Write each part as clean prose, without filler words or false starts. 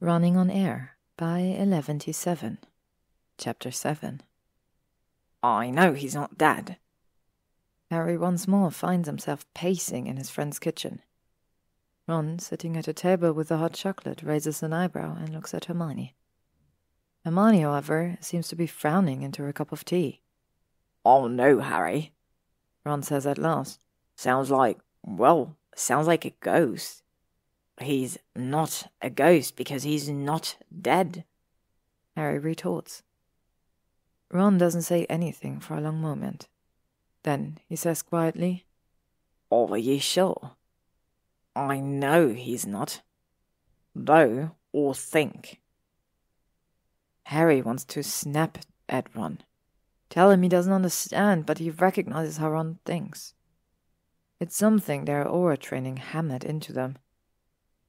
Running on Air by 11ty7. Chapter 7. I know he's not dead. Harry once more finds himself pacing in his friend's kitchen. Ron, sitting at a table with the hot chocolate, raises an eyebrow and looks at Hermione. Hermione, however, seems to be frowning into her cup of tea. Oh no, Harry, Ron says at last. Sounds like a ghost. He's not a ghost because he's not dead, Harry retorts. Ron doesn't say anything for a long moment. Then he says quietly, Are you sure? I know he's not. Know or think. Harry wants to snap at Ron. Tell him he doesn't understand, but he recognizes how Ron thinks. It's something their aura training hammered into them.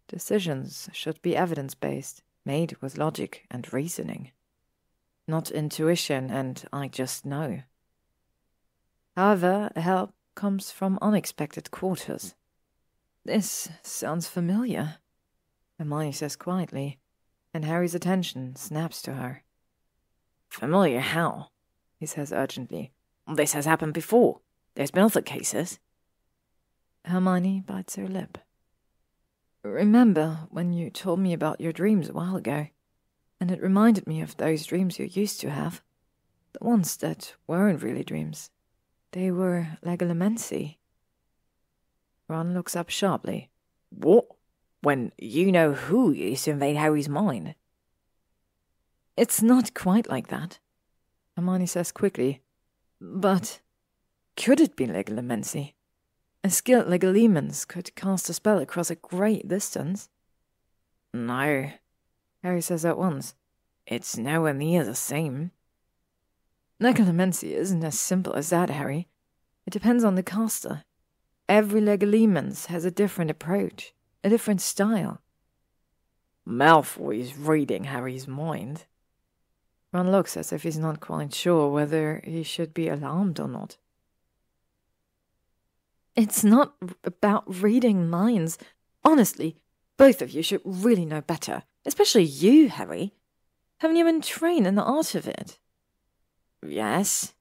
Decisions should be evidence-based, made with logic and reasoning. Not intuition and I just know. However, help comes from unexpected quarters. This sounds familiar, Hermione says quietly, and Harry's attention snaps to her. Familiar how? He says urgently. This has happened before. There's been other cases. Hermione bites her lip. Remember when you told me about your dreams a while ago, and it reminded me of those dreams you used to have, the ones that weren't really dreams. They were legilimency. Ron looks up sharply. What? When you know who used to invade Harry's mind? It's not quite like that, Hermione says quickly. But could it be legilimency? A skilled legilimens could cast a spell across a great distance. No, Harry says at once. It's nowhere near the same. Legilimency isn't as simple as that, Harry. It depends on the caster. Every legilimens has a different approach, a different style. Malfoy is reading Harry's mind. Ron looks as if he's not quite sure whether he should be alarmed or not. It's not about reading minds. Honestly, both of you should really know better. Especially you, Harry. Haven't you been trained in the art of it? Yes,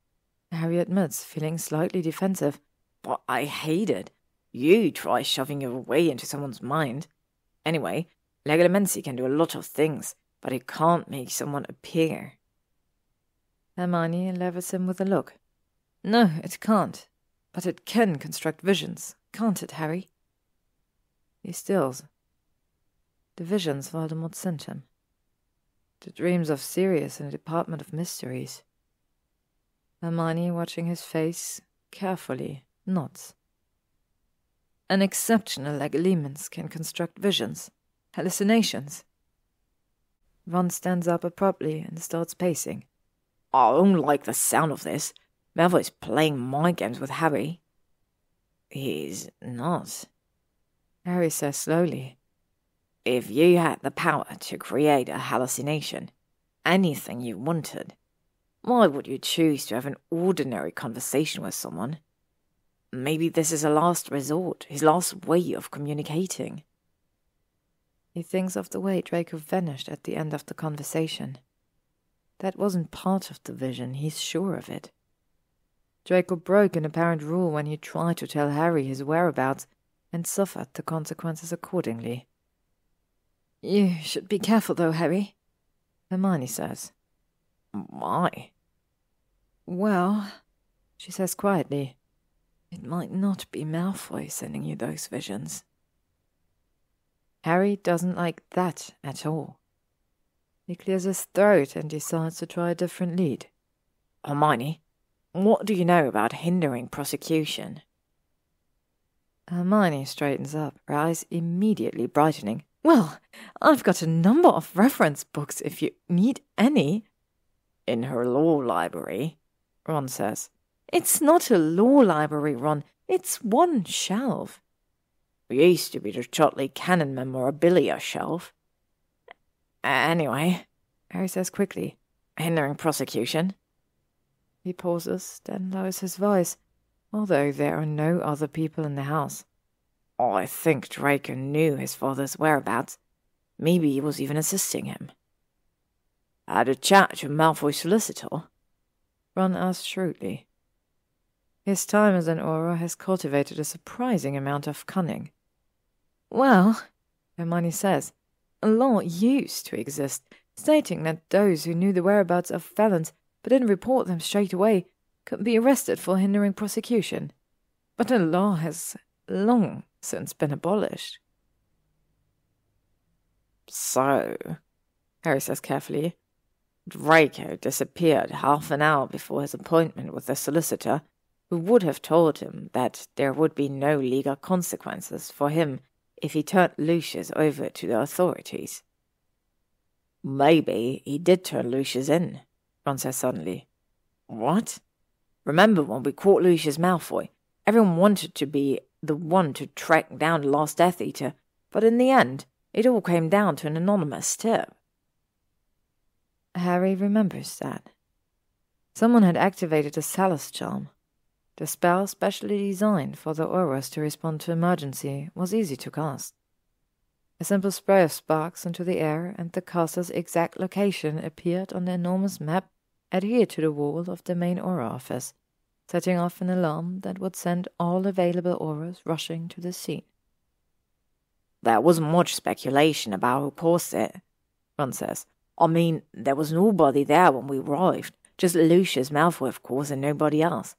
Harry admits, feeling slightly defensive. But I hate it. You try shoving your way into someone's mind. Anyway, legilimency can do a lot of things, but it can't make someone appear. Hermione levers him with a look. No, it can't. But it can construct visions, can't it, Harry? He stills. The visions Voldemort sent him. The dreams of Sirius in the Department of Mysteries. Hermione, watching his face carefully, nods. An exceptional legilimens can construct visions, hallucinations. Ron stands up abruptly and starts pacing. I don't like the sound of this. Malfoy's playing mind games with Harry. He's not, Harry says slowly. If you had the power to create a hallucination, anything you wanted, why would you choose to have an ordinary conversation with someone? Maybe this is a last resort, his last way of communicating. He thinks of the way Draco vanished at the end of the conversation. That wasn't part of the vision, he's sure of it. Draco broke an apparent rule when he tried to tell Harry his whereabouts and suffered the consequences accordingly. You should be careful though, Harry, Hermione says. Why? Well, she says quietly, it might not be Malfoy sending you those visions. Harry doesn't like that at all. He clears his throat and decides to try a different lead. Hermione, what do you know about hindering prosecution? Hermione straightens up, her eyes immediately brightening. Well, I've got a number of reference books if you need any. In her law library, Ron says. It's not a law library, Ron. It's one shelf. It used to be the Chotley Canon memorabilia shelf. Anyway, Harry says quickly. Hindering prosecution? He pauses, then lowers his voice, although there are no other people in the house. I think Draco knew his father's whereabouts. Maybe he was even assisting him. Had a chat to Malfoy's solicitor? Ron asked shrewdly. His time as an Auror has cultivated a surprising amount of cunning. Well, Hermione says, a law used to exist, stating that those who knew the whereabouts of felons but didn't report them straight away could be arrested for hindering prosecution. But the law has long since been abolished. So, Harry says carefully, Draco disappeared half an hour before his appointment with the solicitor, who would have told him that there would be no legal consequences for him if he turned Lucius over to the authorities. Maybe he did turn Lucius in, Ron says suddenly. What? Remember when we caught Lucius Malfoy? Everyone wanted to be the one to track down the last Death Eater, but in the end, it all came down to an anonymous tip. Harry remembers that. Someone had activated a Salus charm. The spell, specially designed for the Aurors to respond to emergency, was easy to cast. A simple spray of sparks into the air, and the caster's exact location appeared on the enormous map adhered to the wall of the main Auror office, setting off an alarm that would send all available Aurors rushing to the scene. There wasn't much speculation about who caused it, Ron says. I mean, there was nobody there when we arrived, just Lucius Malfoy, of course, and nobody else.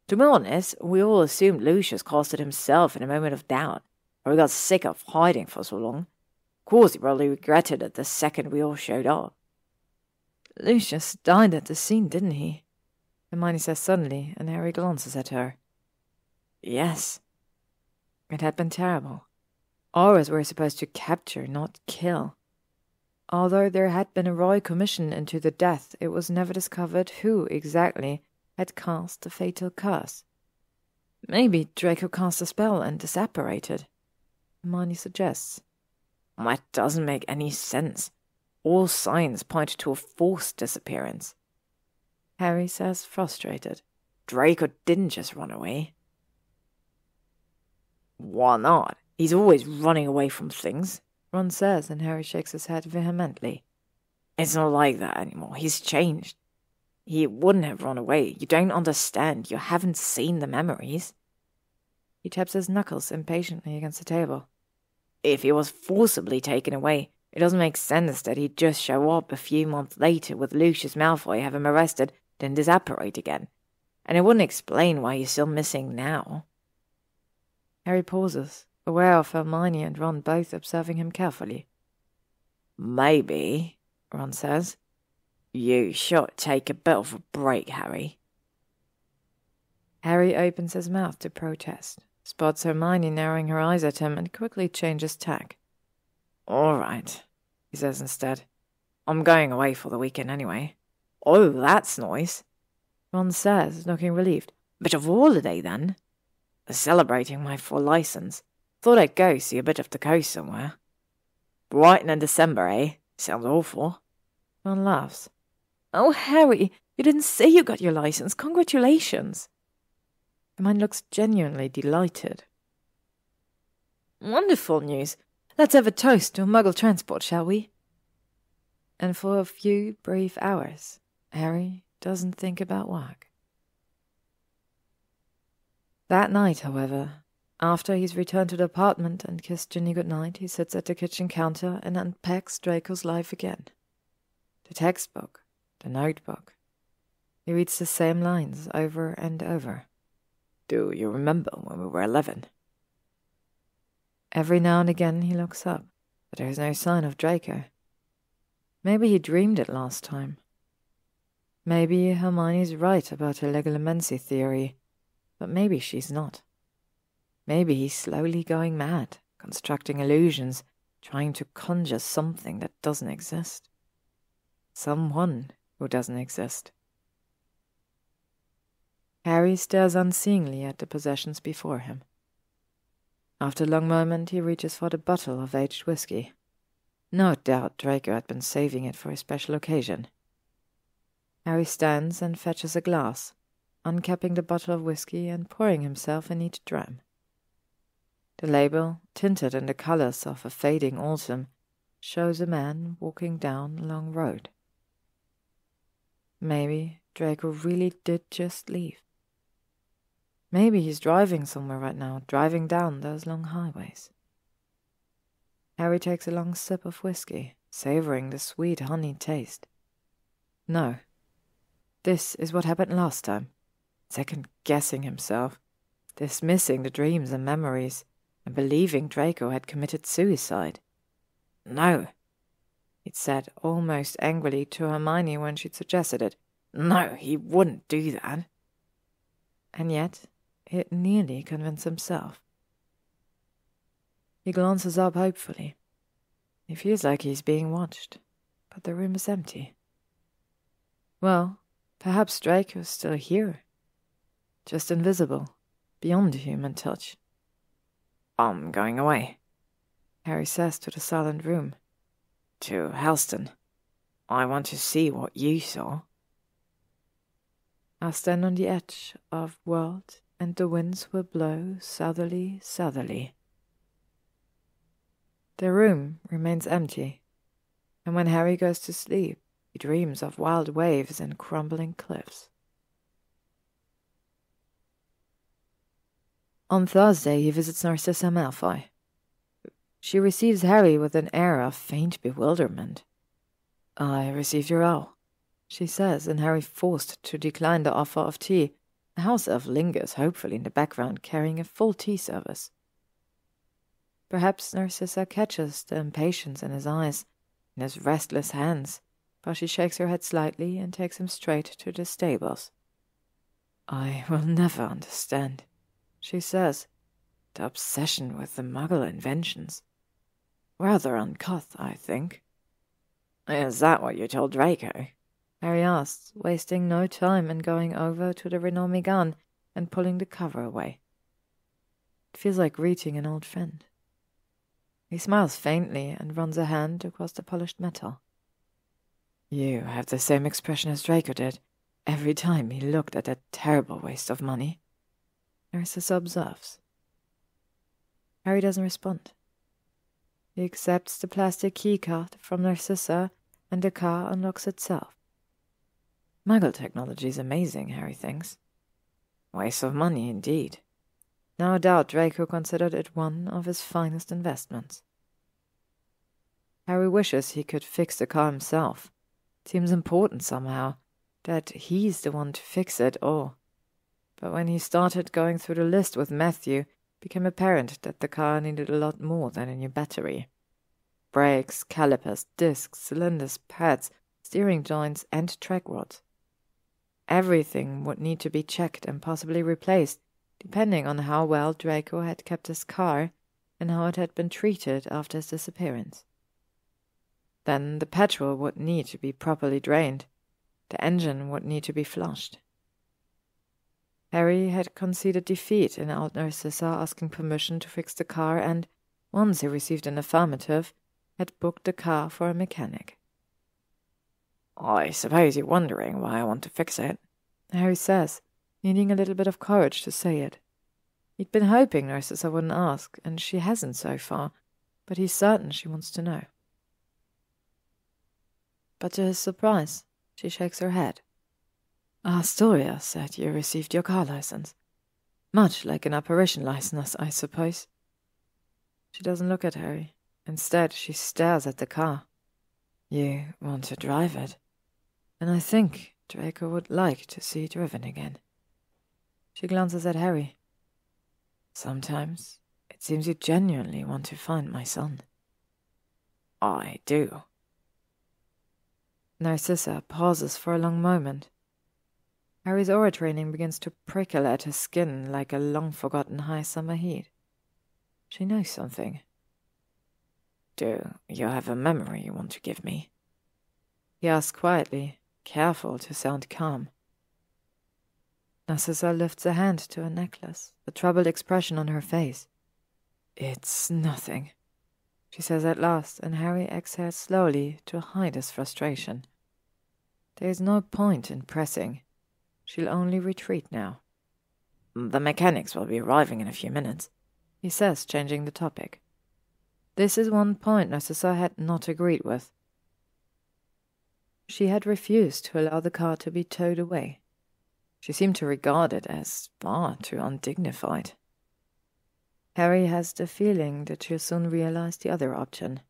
To be honest, we all assumed Lucius cast it himself in a moment of doubt, or he got sick of hiding for so long. Of course, he probably regretted it the second we all showed up. Lucius died at the scene, didn't he? Hermione says suddenly, and Harry glances at her. Yes. It had been terrible. Aurors were supposed to capture, not kill. Although there had been a royal commission into the death, it was never discovered who exactly had cast the fatal curse. Maybe Draco cast a spell and disapparated, Hermione suggests. That doesn't make any sense. All signs point to a forced disappearance. Harry says, frustrated. Draco didn't just run away. Why not? He's always running away from things, Ron says, and Harry shakes his head vehemently. It's not like that anymore. He's changed. He wouldn't have run away. You don't understand. You haven't seen the memories. He taps his knuckles impatiently against the table. If he was forcibly taken away, it doesn't make sense that he'd just show up a few months later with Lucius Malfoy, have him arrested, then disapparate again. And it wouldn't explain why he's still missing now. Harry pauses, aware of Hermione and Ron both observing him carefully. Maybe, Ron says, you should take a bit of a break, Harry. Harry opens his mouth to protest, spots Hermione narrowing her eyes at him, and quickly changes tack. All right, he says instead. I'm going away for the weekend anyway. Oh, that's nice, Ron says, looking relieved. Bit of holiday then. Celebrating my full license. Thought I'd go see a bit of the coast somewhere. Brighton in December, eh? Sounds awful. Ron laughs. Oh, Harry, you didn't say you got your license. Congratulations. Hermione looks genuinely delighted. Wonderful news. Let's have a toast to Muggle transport, shall we? And for a few brief hours, Harry doesn't think about work. That night, however, after he's returned to the apartment and kissed Ginny goodnight, he sits at the kitchen counter and unpacks Draco's life again. The textbook, the notebook. He reads the same lines over and over. Do you remember when we were 11? Every now and again he looks up, but there is no sign of Draco. Maybe he dreamed it last time. Maybe Hermione's right about her legilimency theory, but maybe she's not. Maybe he's slowly going mad, constructing illusions, trying to conjure something that doesn't exist. Someone who doesn't exist. Harry stares unseeingly at the possessions before him. After a long moment, he reaches for the bottle of aged whiskey. No doubt Draco had been saving it for a special occasion. Harry stands and fetches a glass, uncapping the bottle of whiskey and pouring himself in each dram. The label, tinted in the colours of a fading autumn, shows a man walking down a long road. Maybe Draco really did just leave. Maybe he's driving somewhere right now, driving down those long highways. Harry takes a long sip of whiskey, savoring the sweet honey taste. No. This is what happened last time. Second-guessing himself, dismissing the dreams and memories, and believing Draco had committed suicide. No, he'd said almost angrily to Hermione when she'd suggested it. No, he wouldn't do that. And yet, he'd nearly convinced himself. He glances up hopefully. He feels like he's being watched, but the room is empty. Well, perhaps Draco's still here. Just invisible, beyond human touch. I'm going away, Harry says to the silent room. To Helston. I want to see what you saw. I'll stand on the edge of world, and the winds will blow southerly, southerly. The room remains empty, and when Harry goes to sleep, he dreams of wild waves and crumbling cliffs. On Thursday, he visits Narcissa Malfoy. She receives Harry with an air of faint bewilderment. "I received your owl," she says, and Harry forced to decline the offer of tea. The house elf lingers hopefully in the background, carrying a full tea service. Perhaps Narcissa catches the impatience in his eyes, in his restless hands, but she shakes her head slightly and takes him straight to the stables. "I will never understand," she says, "the obsession with the Muggle inventions. Rather uncouth, I think." "Is that what you told Draco?" Harry asks, wasting no time in going over to the Renomi gun and pulling the cover away. It feels like greeting an old friend. He smiles faintly and runs a hand across the polished metal. "You have the same expression as Draco did every time he looked at that terrible waste of money," Narcissa observes. Harry doesn't respond. He accepts the plastic keycard from Narcissa, and the car unlocks itself. Muggle technology is amazing, Harry thinks. Waste of money, indeed. No doubt Draco considered it one of his finest investments. Harry wishes he could fix the car himself. It seems important somehow, that he's the one to fix it all. But when he started going through the list with Matthew, it became apparent that the car needed a lot more than a new battery. Brakes, calipers, discs, cylinders, pads, steering joints, and track rods. Everything would need to be checked and possibly replaced, depending on how well Draco had kept his car and how it had been treated after his disappearance. Then the petrol would need to be properly drained. The engine would need to be flushed. Harry had conceded defeat in old Narcissa asking permission to fix the car and, once he received an affirmative, had booked the car for a mechanic. "I suppose you're wondering why I want to fix it," Harry says, needing a little bit of courage to say it. He'd been hoping Narcissa wouldn't ask, and she hasn't so far, but he's certain she wants to know. But to his surprise, she shakes her head. "Astoria said you received your car license. Much like an apparition license, I suppose." She doesn't look at Harry. Instead, she stares at the car. "You want to drive it, and I think Draco would like to see it driven again." She glances at Harry. "Sometimes it seems you genuinely want to find my son." "I do." Narcissa pauses for a long moment. Harry's aura training begins to prickle at his skin like a long-forgotten high summer heat. She knows something. "Do you have a memory you want to give me?" He asks quietly, careful to sound calm. Narcissa lifts a hand to her necklace, a troubled expression on her face. "It's nothing," she says at last, and Harry exhales slowly to hide his frustration. There is no point in pressing. She'll only retreat now. "The mechanics will be arriving in a few minutes," he says, changing the topic. This is one point Narcissa had not agreed with. She had refused to allow the car to be towed away. She seemed to regard it as far too undignified. Harry has the feeling that she'll soon realize the other option.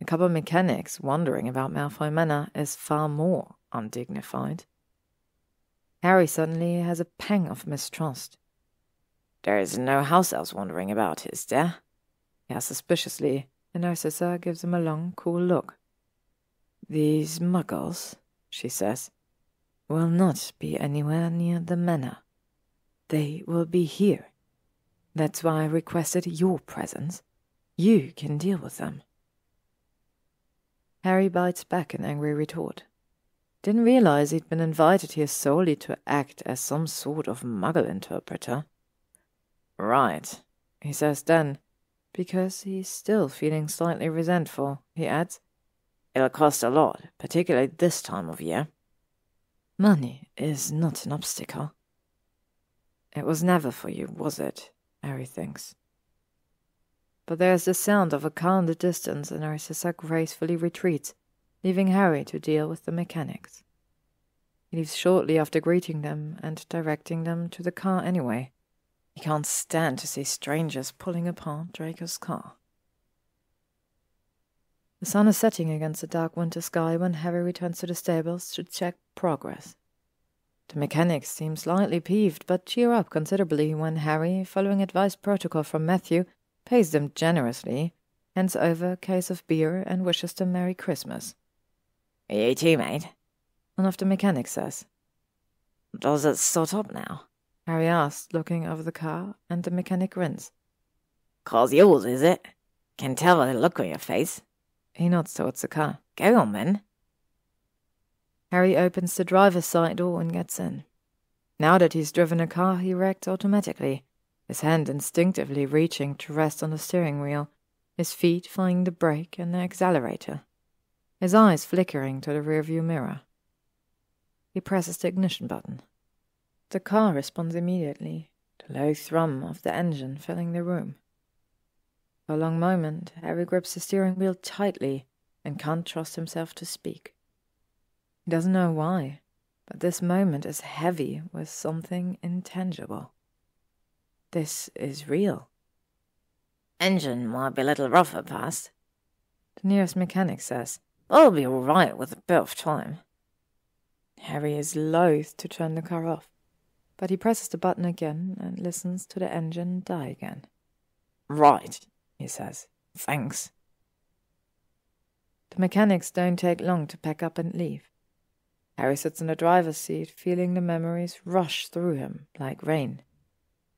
A couple of mechanics wandering about Malfoy Manor is far more undignified. Harry suddenly has a pang of mistrust. There is no house elves wandering about, is there? He asks suspiciously, and Narcissa gives him a long, cool look. These muggles, she says, will not be anywhere near the manor. They will be here. That's why I requested your presence. You can deal with them. Harry bites back an angry retort. Didn't realize he'd been invited here solely to act as some sort of muggle interpreter. Right, he says then, because he's still feeling slightly resentful, he adds. It'll cost a lot, particularly this time of year. Money is not an obstacle. It was never for you, was it? Harry thinks. But there's the sound of a car in the distance, and Narcissa gracefully retreats, leaving Harry to deal with the mechanics. He leaves shortly after greeting them and directing them to the car anyway. He can't stand to see strangers pulling apart Draco's car. The sun is setting against the dark winter sky when Harry returns to the stables to check progress. The mechanics seem slightly peeved, but cheer up considerably when Harry, following advice protocol from Matthew, pays them generously, hands over a case of beer and wishes them Merry Christmas. You too, mate? One of the mechanics says. Does it start up now? Harry asks, looking over the car, and the mechanic grins. Car's yours, is it? Can tell by the look on your face. He nods towards the car. Go on, then. Harry opens the driver's side door and gets in. Now that he's driven a car, he reacts automatically, his hand instinctively reaching to rest on the steering wheel, his feet finding the brake and the accelerator, his eyes flickering to the rearview mirror. He presses the ignition button. The car responds immediately, the low thrum of the engine filling the room. For a long moment, Harry grips the steering wheel tightly and can't trust himself to speak. He doesn't know why, but this moment is heavy with something intangible. This is real. Engine might be a little rough at past, the nearest mechanic says. I'll be all right with a bit of time. Harry is loath to turn the car off, but he presses the button again and listens to the engine die again. Right, he says. Thanks. The mechanics don't take long to pack up and leave. Harry sits in the driver's seat, feeling the memories rush through him like rain.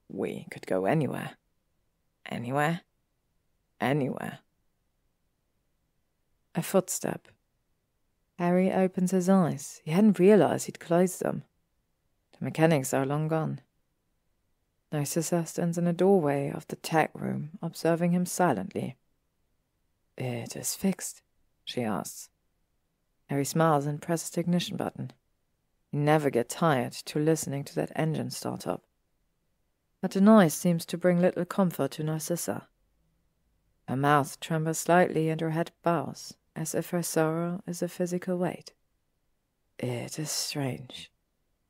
We could go anywhere. Anywhere? Anywhere. A footstep. Harry opens his eyes. He hadn't realized he'd closed them. The mechanics are long gone. Narcissa stands in the doorway of the tech room, observing him silently. It is fixed, she asks. Harry smiles and presses the ignition button. He never gets tired to listening to that engine start up. But the noise seems to bring little comfort to Narcissa. Her mouth trembles slightly and her head bows, as if her sorrow is a physical weight. It is strange,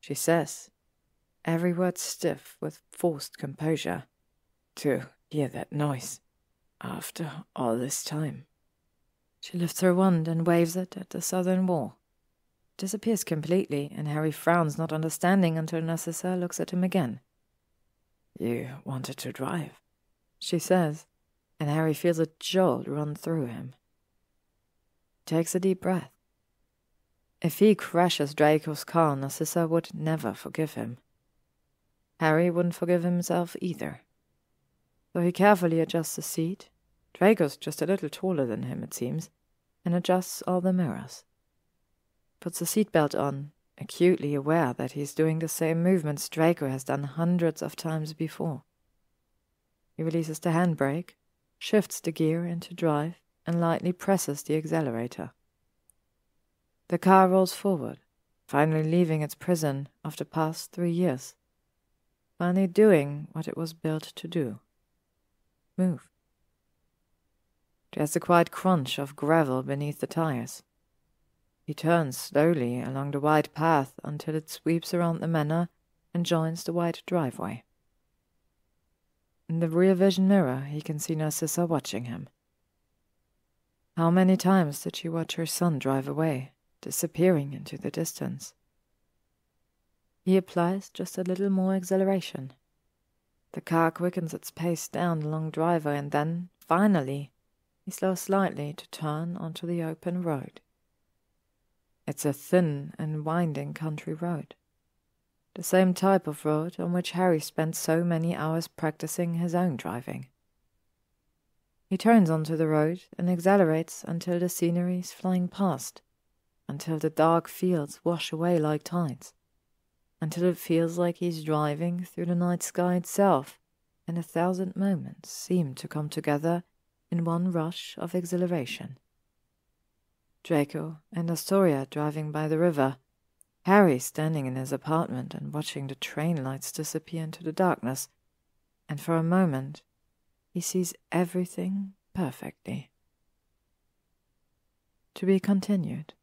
she says, every word stiff with forced composure, to hear that noise after all this time. She lifts her wand and waves it at the southern wall. It disappears completely, and Harry frowns, not understanding, until Narcissa looks at him again. You wanted to drive, she says, and Harry feels a jolt run through him. He takes a deep breath. If he crashes Draco's car, Narcissa would never forgive him. Harry wouldn't forgive himself either. So he carefully adjusts the seat. Draco's just a little taller than him, it seems, and adjusts all the mirrors. Puts the seatbelt on, acutely aware that he's doing the same movements Draco has done hundreds of times before. He releases the handbrake, shifts the gear into drive, and lightly presses the accelerator. The car rolls forward, finally leaving its prison of the past 3 years, finally doing what it was built to do. Move. There's a quiet crunch of gravel beneath the tires. He turns slowly along the wide path until it sweeps around the manor and joins the wide driveway. In the rear vision mirror, he can see Narcissa watching him. How many times did she watch her son drive away, disappearing into the distance? He applies just a little more acceleration. The car quickens its pace down the long driveway, and then, finally, he slows slightly to turn onto the open road. It's a thin and winding country road. The same type of road on which Harry spent so many hours practicing his own driving. He turns onto the road and accelerates until the scenery is flying past, until the dark fields wash away like tides, until it feels like he's driving through the night sky itself, and 1,000 moments seem to come together in one rush of exhilaration. Draco and Astoria driving by the river, Harry standing in his apartment and watching the train lights disappear into the darkness, and for a moment he sees everything perfectly. To be continued.